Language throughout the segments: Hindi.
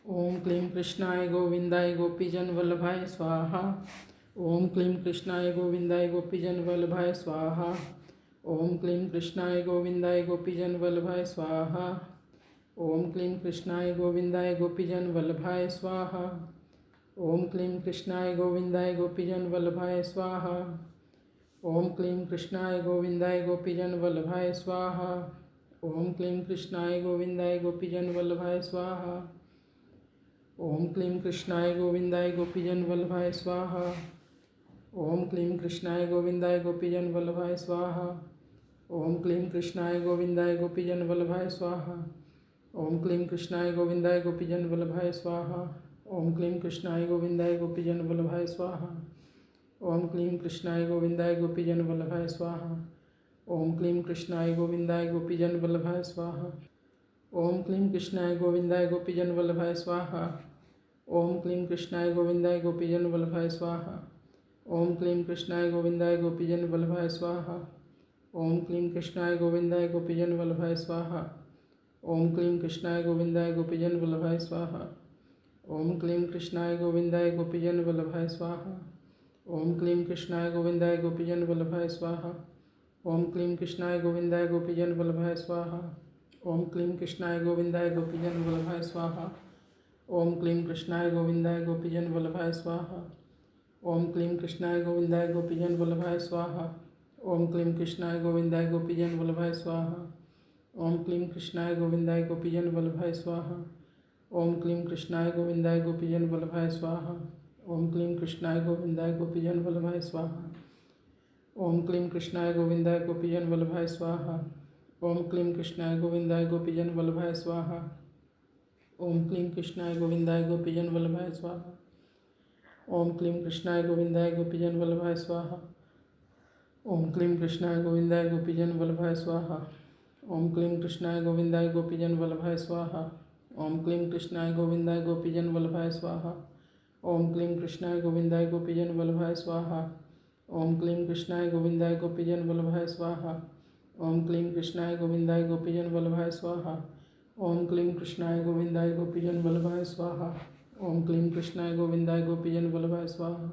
ओम क्लीं कृष्णाय गोविंदाय गोपीजन वल्लभाय स्वाहा। ओम क्लीं कृष्णाय गोविंदाय गोपीजन वल्लभाय स्वाहा। ओम क्लीं कृष्णाय गोविंदाय गोपीजन वल्लभाय स्वाहा। ओम क्लीं कृष्णाय गोविंदाय गोपीजन वल्लभाय स्वाहा। ओम क्लीं कृष्णाय गोविंदाय गोपीजन वल्लभाय स्वाहा। ओम क्लीं कृष्णाय गोविंदाय गोपीजन वल्लभाय स्वाहा। ओम क्लीं कृष्णाय गोविंदाय गोपीजन वल्लभाय स्वाहा। ओम क्लीं कृष्णाय गोविंदाय गोपीजन वल्लभाय स्वाहा। ओम क्लीं कृष्णाय गोविंदाय गोपीजन वल्लभाय स्वाहा। ओम क्लीं कृष्णाय गोविंदाय गोपीजन वल्लभाय स्वाहा। ओम क्लीं कृष्णाय गोविंदाय गोपीजन वल्लभाय स्वाहा। ओम क्लीं कृष्णाय गोविंदाय गोपीजन वल्लभाय स्वाहा। ओम क्लीं कृष्णाय गोविंदाय गोपीजन वल्लभाय स्वाहा। ओम क्लीं कृष्णाय गोविंदाय गोपीजन वल्लभाय स्वाहा। ओम क्लीं कृष्णाय गोविंदाय गोपीजन वल्लभाय स्वाहा। ओम क्लीं कृष्णाय गोविंदाय गोपीजन वल्लभाय स्वाहा। ओम क्लीं कृष्णाय गोविंदाय गोपीजन वल्लभाय स्वाहा। ओम क्लीं कृष्णाय गोविंदाय गोपीजन वल्लभाय स्वाहा। ओम क्लीं कृष्णाय गोविंदाय गोपीजन वल्लभाय स्वाहा। ओम क्लीं कृष्णाय गोविंदाय गोपीजन वल्लभाय स्वाहा। ओम क्लीं कृष्णाय गोविंदाय गोपीजन वल्लभाय स्वाहा। ओम क्लीं कृष्णाय गोविंदाय गोपीजन वल्लभाय स्वाहा। ओम क्लीं कृष्णाय गोविंदाय गोपीजन वल्लभाय स्वाहा। ओम क्लीं कृष्णाय गोविंदाय गोपीजन वल्लभाय स्वाहा। ओम क्लीं कृष्णाय गोविंदाय गोपीजन वल्लभाय स्वाहा। ओम क्लीं कृष्णाय गोविंदाय गोपीजन वल्लभाय स्वाहा। ओम क्लीं कृष्णाय गोविंदाय गोपीजन वल्लभाय स्वाहा। ओम क्लीं कृष्णाय गोविंदाय गोपीजन वल्लभाय स्वाहा। ओम क्लीं कृष्णाय गोविंदाय गोपीजन वल्लभाय स्वाहा। ओम क्लीं कृष्णाय गोविंदाय गोपीजन वल्लभाय स्वाहा। ओम क्लीं कृष्णाय गोविंदाय गोपीजन वल्लभाय स्वाहा। ओम क्लीं कृष्णाय गोविंदाय गोपीजन वल्लभाय स्वाहा। ओम क्लीं कृष्णाय गोविंदाय गोपीजन वल्लभाय स्वाहा। ओम क्लीं कृष्णाय गोविंदाय गोपीजन वल्लभाय स्वाहा। ओम क्लीं कृष्णाय गोविंदाय गोपीजन वल्लभाय स्वाहा। ओम क्लीं कृष्णाय गोविंदाय गोपीजन वल्लभाय स्वाहा। ओम क्लीं कृष्णाय गोविंदाय गोपीजन वल्लभाय स्वाहा। ओम क्लीं कृष्णाय गोविंदाय गोपीजन वल्लभाय स्वाहा। ओम क्लीं कृष्णाय गोविंदाय गोपीजन वल्लभाय स्वाहा। ओम क्लीं कृष्णाय गोविंदाय गोपीजन वल्लभाय स्वाहा। ओम क्लीं कृष्णाय गोविंदाय गोपीजन वल्लभाय स्वाहा। ओम क्लीं कृष्णाय गोविंदाय गोपीजन वल्लभाय स्वाहा। ओम क्लीं कृष्णाय गोविंदाय गोपीजन वल्लभाय स्वाहा।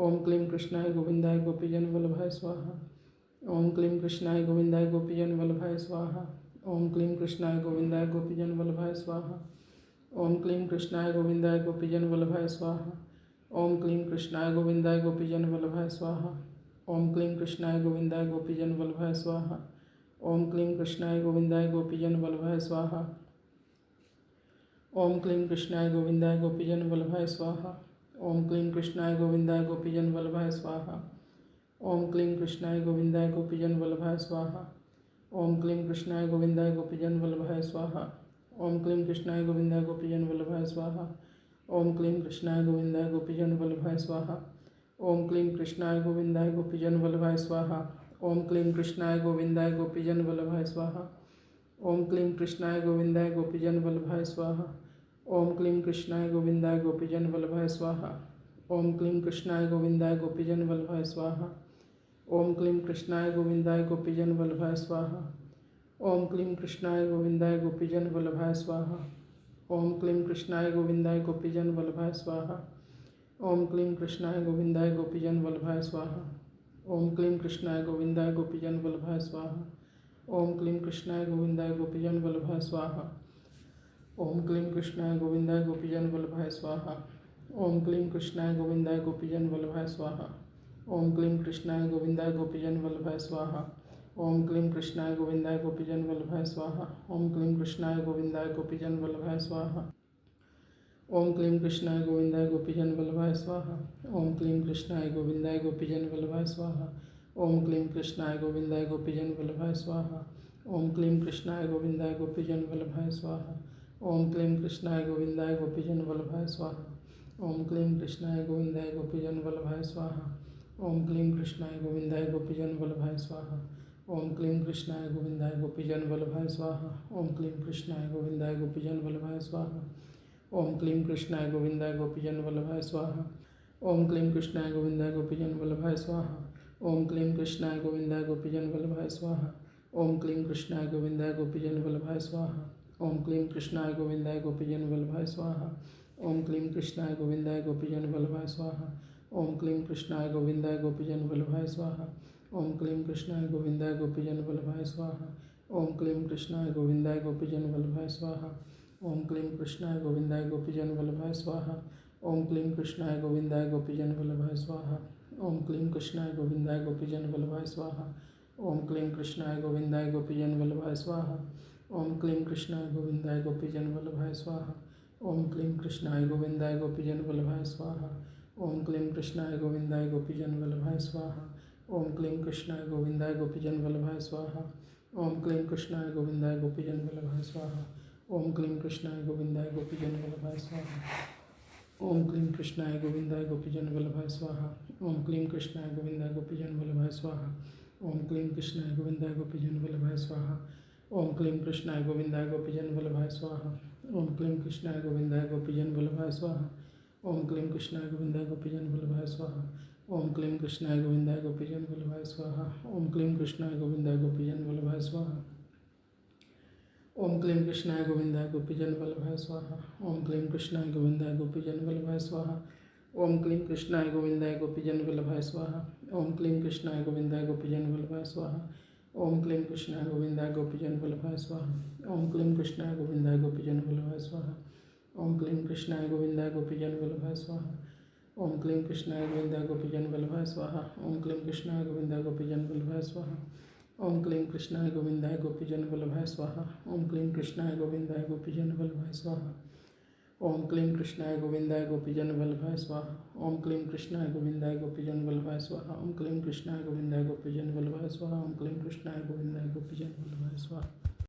ओम क्लीं कृष्णाय गोविंदाय गोपीजन वल्लभाय स्वाहा। ओम क्लीं कृष्णाय गोविंदाय गोपीजन वल्लभाय स्वाहा। ओम क्लीं कृष्णाय गोविंदाय गोपीजन वल्लभाय स्वाहा। ओम क्लीं कृष्णाय गोविंदाय गोपीजन वल्लभाय स्वाहा। ओम क्लीं कृष्णाय गोविंदाय गोपीजन वल्लभाय स्वाहा। ओम क्लीं कृष्णाय गोविंदाय गोपीजन वल्लभाय स्वाहा। ओम क्लीं कृष्णाय गोविंदाय गोपीजन वल्लभाय स्वाहा। ओम क्लीं कृष्णाय गोविंदाय गोपीजन वल्लभाय स्वाहा। ओम क्लीं कृष्णाय गोविंदाय गोपीजन वल्लभाय स्वाहा। ओम क्लीं कृष्णाय गोविंदाय गोपीजन वल्लभाय स्वाहा। ओम क्लीं कृष्णाय गोविंदाय गोपीजन वल्लभाय स्वाहा। ओम क्लीं कृष्णाय गोविंदाय गोपीजन वल्लभाय स्वाहा। ओम क्लीं कृष्णाय गोविंदाय गोपीजन वल्लभाय स्वाहा। ओम क्लीं कृष्णाय गोविंदाय गोपीजन वल्लभाय स्वाहा। ओम क्लीं कृष्णाय गोविंदाय गोपीजन वल्लभाय स्वाहा। ओम क्लीं कृष्णाय गोविंदाय गोपीजन वल्लभाय स्वाहा। ओम क्लीं कृष्णाय गोविंदाय गोपीजन वल्लभाय स्वाहा। ओम क्लीं कृष्णाय गोविंदाय गोपीजन वल्लभाय स्वाहा। ओम क्लीं कृष्णाय गोविंदाय गोपीजन वल्लभाय स्वाहा। ओम क्लीं कृष्णाय गोविंदाय गोपीजन वल्लभाय स्वाहा। ओम क्लीं कृष्णाय गोविंदाय गोपीजन वल्लभाय स्वाहा। ओम क्लीं कृष्णाय गोविंदाय गोपीजन वल्लभाय स्वाहा। ओम क्लीं कृष्णाय गोविंदाय गोपीजन वल्लभाय स्वाहा। ओम क्लीं कृष्णाय गोविंदाय गोपीजन वल्लभाय स्वाहा। ओम क्लीं कृष्णाय गोविंदाय गोपीजन वल्लभाय स्वाहा। ओम क्लीं कृष्णाय गोविंदाय गोपीजन वल्लभाय स्वाहा। ओम क्लीं कृष्णाय गोविंदाय गोपीजन वल्लभाय स्वाहा। ओम क्लीं कृष्णाय गोविंदाय गोपीजन वल्लभाय स्वाहा। ओम क्लीं कृष्णाय गोविंदाय गोपीजन वल्लभाय स्वाहा। ओम क्लीं कृष्णाय गोविंदाय गोपीजन वल्लभाय स्वाहा। ओम क्लीं कृष्णाय गोविंदाय गोपीजन वल्लभाय स्वाहा। ओम क्लीं कृष्णाय गोविंदाय गोपीजन वल्लभाय स्वाहा। ओम क्लीं कृष्णाय गोविंदाय गोपीजन वल्लभाय स्वाहा। ओम क्लीं कृष्णाय गोविंदाय गोपीजन वल्लभाय स्वाहा। ओम क्लीं कृष्णाय गोविंदाय गोपीजन वल्लभाय स्वाहा। ओम क्लीं कृष्णाय गोविंदाय गोपीजन वल्लभाय स्वाहा। ओम क्लीं कृष्णाय गोविंदाय गोपीजन वल्लभाय स्वाहा। ओम क्लीं कृष्णाय गोविंदाय गोपीजन वल्लभाय स्वाहा। ओम क्लीं कृष्णाय गोविंदाय गोपीजन वल्लभाय स्वाहा। ओम क्लीं कृष्णाय गोविंदाय गोपीजन वल्लभाय स्वाहा। ओम क्लीं कृष्णाय गोविंदाय गोपीजन वल्लभाय स्वाहा। ओम क्लीं कृष्णाय गोविंदाय गोपीजन वल्लभाय स्वाहा। ओम क्लीं कृष्णाय गोविंदाय गोपीजन वल्लभाय स्वाहा। ओम क्लीं कृष्णाय गोविंदाय गोपीजन वल्लभाय स्वाहा। ओम क्लीं कृष्णाय गोविंदाय गोपीजन वल्लभाय स्वाहा। ओम क्लीं कृष्णाय गोविंदाय गोपीजन वल्लभाय स्वाहा। ओम क्लीं कृष्णाय गोविंदाय गोपीजन वल्लभाय स्वाहा। ओम क्लीं कृष्णाय गोविंदाय गोपीजन वल्लभाय स्वाहा। ओम क्लीं कृष्णाय गोविंदाय गोपीजन वल्लभाय स्वाहा। ओम क्लीं कृष्णाय गोविंदाय गोपीजन वल्लभाय स्वाहा। ओम क्लीं कृष्णाय गोविंदाय गोपीजन वल्लभाय स्वाहा। ओम क्लीं कृष्णाय गोविंदाय गोपीजन वल्लभाय स्वाहा। ओम क्लीं कृष्णाय गोविंदाय गोपीजन वल्लभाय स्वाहा। ओम क्लीं कृष्णाय गोविंदाय गोपीजन वल्लभाय स्वाहा। ओम क्लीं कृष्णाय गोविंदाय गोपीजन वल्लभाय स्वाहा। ओम क्लीं कृष्णाय गोविंदाय गोपीजन वल्लभाय स्वाहा। ओम क्लीं कृष्णाय गोविंदाय गोपीजन वल्लभाय स्वाहा। ओम क्लीं कृष्णाय गोविंदाय गोपीजन वल्लभाय स्वाहा। ओम क्लीं कृष्णाय गोविंदाय गोपीजन वल्लभाय स्वाहा। ओम क्लीं कृष्णाय गोविंदाय गोपीजन वल्लभाय स्वाहा। ओम क्लीं कृष्णाय गोविंदाय गोपीजन वल्लभाय स्वाहा। ओम क्लीं कृष्णाय गोविंदाय गोपीजन वल्लभाय स्वाहा। ओम क्लीं कृष्णाय गोविंदाय गोपीजन वल्लभाय स्वाहा। ओम क्लीं कृष्णाय गोविंदाय गोपीजन वल्लभाय स्वाहा। ओम क्लीं कृष्णाय गोविंदाय गोपीजन वल्लभाय स्वाहा। ओम क्लीं कृष्णाय गोविंदाय गोपीजन वल्लभाय स्वाहा। ओम क्लीं कृष्णाय गोविंदाय गोपीजन वल्लभाय स्वाहा। ओम क्लीं कृष्णाय गोविंदाय गोपीजन वल्लभाय स्वाहा। ओम क्लीं कृष्णाय गोविंदाय गोपीजन वल्लभाय स्वाहा। ओम क्लीं कृष्णाय गोविंदाय गोपीजन वल्लभाय स्वाहा। ओम क्लीं कृष्णाय गोविंदाय गोपीजन वल्लभाय स्वाहा। ओम क्लीं कृष्णाय गोविंदाय गोपीजन वल्लभाय स्वाहा। ओम क्लीं कृष्णाय गोविंदाय गोपीजन वल्लभाय स्वाहा। ओम क्लीं कृष्णाय गोविंदाय गोपीजन वल्लभाय स्वाहा। ओम क्लीं कृष्णाय गोविंदाय गोपीजन वल्लभाय स्वाहा। ओम क्लीं कृष्णाय गोविंदाय गोपीजन वल्लभाय स्वाहा। ओम क्लीं कृष्णाय गोविंदाय गोपीजन वल्लभाय स्वाहा। ओम क्लीं कृष्णाय गोविंदाय गोपीजन वल्लभाय स्वाहा।